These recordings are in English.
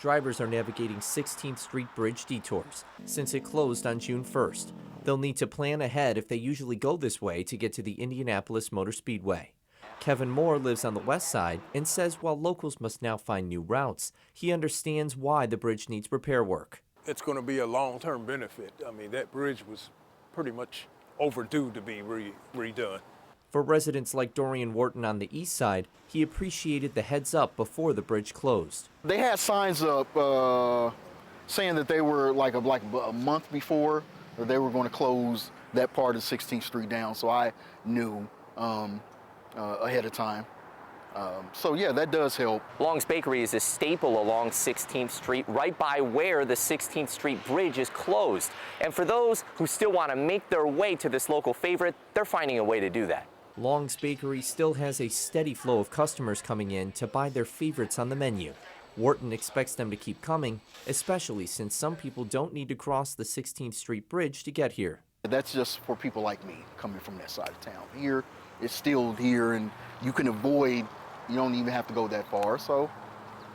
drivers are navigating 16th Street Bridge detours since it closed on June 1st. They'll need to plan ahead if they usually go this way to get to the Indianapolis Motor Speedway. Kevin Moore lives on the west side and says while locals must now find new routes, he understands why the bridge needs repair work. It's going to be a long-term benefit. I mean, that bridge was pretty much overdue to be redone. For residents like Dorian Wharton on the east side, he appreciated the heads up before the bridge closed. They had signs up saying that they were like a month before that they were going to close that part of 16th Street down, so I knew ahead of time. So yeah, that does help. Long's Bakery is a staple along 16th Street, right by where the 16th Street Bridge is closed. And for those who still want to make their way to this local favorite, they're finding a way to do that. Long's Bakery still has a steady flow of customers coming in to buy their favorites on the menu. Wharton expects them to keep coming, especially since some people don't need to cross the 16th Street Bridge to get here. That's just for people like me coming from that side of town. Here, it's still here, and you can avoid, you don't even have to go that far. So,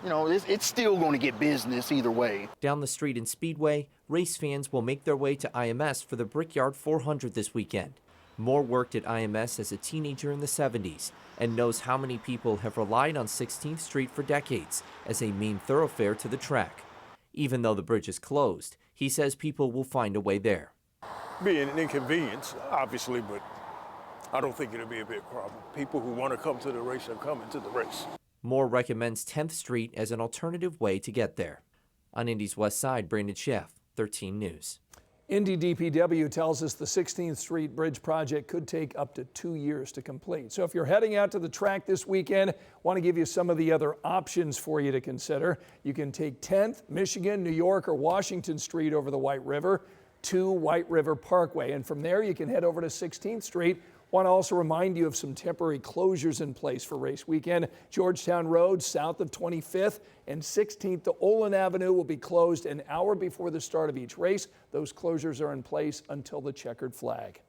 you know, it's still going to get business either way. Down the street in Speedway, race fans will make their way to IMS for the Brickyard 400 this weekend. Moore worked at IMS as a teenager in the 70s and knows how many people have relied on 16th Street for decades as a main thoroughfare to the track. Even though the bridge is closed, he says people will find a way there. Be an inconvenience, obviously, but I don't think it'll be a big problem. People who want to come to the race are coming to the race. Moore recommends 10th Street as an alternative way to get there. On Indy's west side, Brandon Sheff, 13 News. Indy DPW tells us the 16th Street Bridge project could take up to 2 years to complete. So if you're heading out to the track this weekend, want to give you some of the other options for you to consider. You can take 10th, Michigan, New York, or Washington Street over the White River to White River Parkway. And from there, you can head over to 16th Street. Want to also remind you of some temporary closures in place for race weekend. Georgetown Road south of 25th and 16th to Olin Avenue will be closed an hour before the start of each race. Those closures are in place until the checkered flag.